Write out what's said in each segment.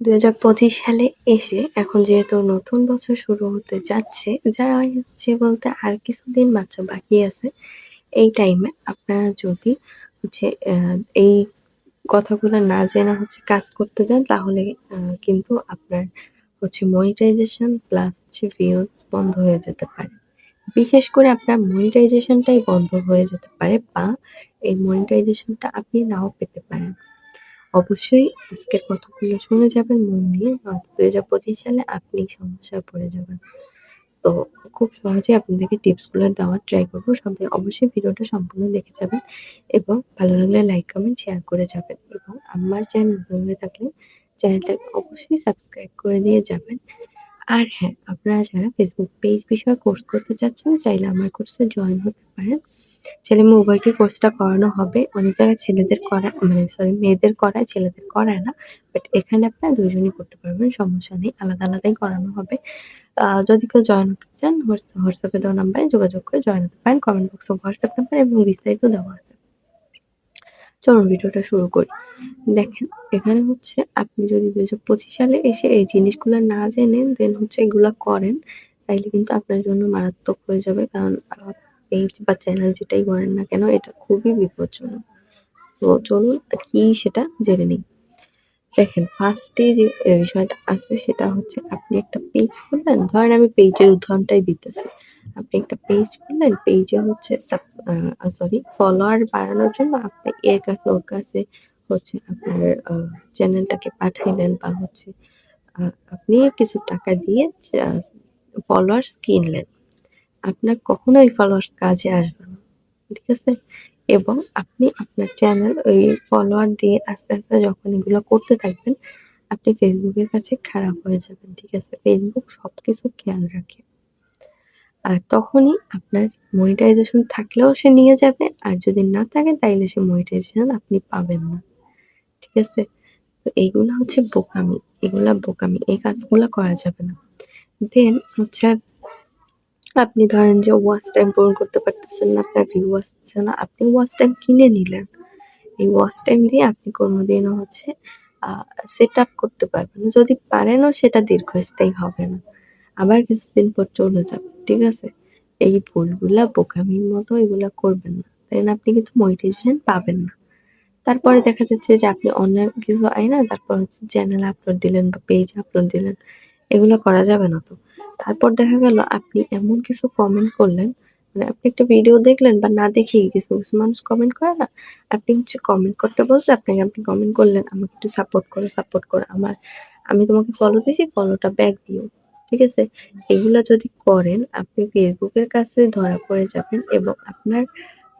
২০২৫ সালে এসে এখন যেহেতু নতুন বছর শুরু হতে যাচ্ছে, যা হচ্ছে বলতে আর কিছুদিন মাত্র বাকি আছে। এই টাইমে আপনারা যদি হচ্ছে এই কথাগুলো না জেনে হচ্ছে কাজ করতে যান তাহলে কিন্তু আপনার হচ্ছে মনিটাইজেশন প্লাস হচ্ছে ভিউজ বন্ধ হয়ে যেতে পারে। বিশেষ করে আপনার মনিটাইজেশনটাই বন্ধ হয়ে যেতে পারে বা এই মনিটাইজেশনটা আপনি নাও পেতে পারেন। অবশ্যই আজকের কথাগুলো শুনে যাবেন মন দিয়ে, নয়তো ২০২৫ সালে আপনি সমস্যায় পড়ে যাবেন। তো খুব সহজেই আপনাদেরকে টিপসগুলো দেওয়ার ট্রাই করব। সবাই অবশ্যই ভিডিওটা সম্পূর্ণ দেখে যাবেন এবং ভালো লাগলে লাইক, কমেন্ট, শেয়ার করে যাবেন এবং আমার চ্যানেল নতুন হয়ে থাকলে চ্যানেলটাকে অবশ্যই সাবস্ক্রাইব করে দিয়ে যাবেন। আর হ্যাঁ, আপনারা যারা ফেসবুক পেজ বিষয়ে কোর্স করতে চাচ্ছেন, চাইলে আমার কোর্সে জয়েন হতে পারেন। ছেলে-মেয়ে উভয়কে কোর্সটা করানো হবে। অনেক জায়গায় ছেলেদের করা মানে সরি মেয়েদের করায়, ছেলেদের করায় না। বাট এখানে আপনারা ২ জনই করতে পারবেন, সমস্যা নেই। আলাদা, আলাদাই করানো হবে। যদি কেউ জয়েন হতে চান হোয়াটসঅ্যাপে দেওয়া নাম্বারে যোগাযোগ করে জয়েন হতে পারেন। কমেন্ট বক্সে হোয়াটসঅ্যাপ নাম্বার এবং বিস্তারিত দেওয়া আছে। চলুন ভিডিওটা শুরু করি। দেখেন, এখানে হচ্ছে আপনি যদি ২০২৫ সালে এসে এই জিনিসগুলা না জেনে দেন হচ্ছে এগুলা করেন, তাইলে কিন্তু আপনার জন্য মারাত্মক হয়ে যাবে। কারণ পেজ বা চ্যানেল যেটাই করেন না কেন এটা খুবই বিপজ্জনক। তো চলুন কি সেটা জেনে নিই। দেখেন, ফার্স্টে যে বিষয়টা আছে সেটা হচ্ছে আপনি একটা পেজ খুললেন। ধরেন আমি পেজের উদাহরণটাই দিতেছি। আপনি একটা পেজ খুললেন, পেজে হচ্ছে ফলোয়ার বাড়ানোর জন্য আপনি এর কাছে ওর কাছে হচ্ছে আপনার চ্যানেলটাকে পাঠাইলেন বা হচ্ছে আ আপনি কিছু টাকা দিয়ে ফলোয়ার্স কিনলেন। আপনার কখনোই ফলোয়ার্স কাজে আসবে না। ঠিক আছে? এবং আপনি আপনার চ্যানেল ওই ফলোয়ার দিয়ে আস্তে, আস্তে যখন এগুলো করতে থাকবেন, আপনি ফেসবুকের কাছে খারাপ হয়ে যাবেন। ঠিক আছে? ফেসবুক সবকিছু খেয়াল রাখে। আর তখনই আপনার মনিটাইজেশন থাকলেও সে নিয়ে যাবে। আর যদি না থাকে তাইলে সে মনিটাইজেশন আপনি পাবেন না। ঠিক আছে? তো এইগুলা হচ্ছে বোকামি। এগুলা বোকামি। এই কাজগুলা করা যাবে না। দেন হচ্ছে আপনি ধরেন যে ওয়াচ টাইম পূরণ করতে পারতেছেন না, আপনার ভিউ আসতেছে না, আপনি ওয়াচ টাইম কিনে নিলেন। এই ওয়াচ টাইম দিয়ে আপনি কোনোদিনও হচ্ছে আ সেট আপ করতে পারবেন না। যদি পারেনও সেটা দীর্ঘস্থায়ী হবে না। আবার কিছুদিন পর চলে যাবে। ঠিক আছে? এই ভুলগুলা বোকামির মতো এগুলা করবেন না। দেন আপনি কিন্তু মনিটাইজেশন পাবেন না। তারপরে দেখা যাচ্ছে যে আপনি অন্যের কিছু আইনা তারপর হচ্ছে চ্যানেল আপলোড দিলেন বা পেজ আপলোড দিলেন। এগুলো করা যাবে না তো। তারপর দেখা গেল আপনি এমন কিছু কমেন্ট করলেন, মানে আপনি একটা ভিডিও দেখলেন বা না দেখেই কিছু, কিছু মানুষ কমেন্ট করে না? আপনি হচ্ছে কমেন্ট করতে বলছে আপনাকে, আপনি কমেন্ট করলেন, "আমাকে একটু সাপোর্ট করো, সাপোর্ট করো। আমি তোমাকে ফলো দিছি, ফলোটা ব্যাক দিও।" ঠিক আছে? এগুলা যদি করেন আপনি ফেসবুকের কাছে ধরা পড়ে যাবেন এবং আপনার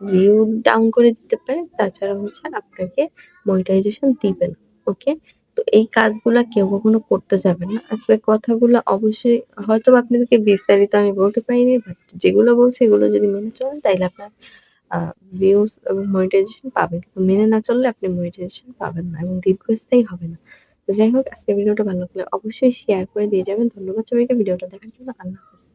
ভিউ ডাউন করে দিতে পারে। তাছাড়া হচ্ছে আপনাকে মনিটাইজেশন দিবে না। ওকে? তো এই কাজগুলা কেউ কখনো করতে যাবেন না। আসলে কথাগুলো অবশ্যই হয়তোবা আপনাদেরকে বিস্তারিত আমি বলতে পারিনি। বাট যেগুলো বলছি এগুলো যদি মেনে চলেন তাইলে আপনার আ ভিউজ এবং মনিটাইজেশন পাবেন। কিন্তু মেনে না চললে আপনি মনিটাইজেশন পাবেন না এবং দীর্ঘস্থায়ী হবে না। তো যাই হোক, আজকের ভিডিওটা ভালো লাগলে অবশ্যই শেয়ার করে দিয়ে যাবেন। ধন্যবাদ সবাইকে ভিডিওটা দেখার জন্য। আল্লাহ হাফেজ।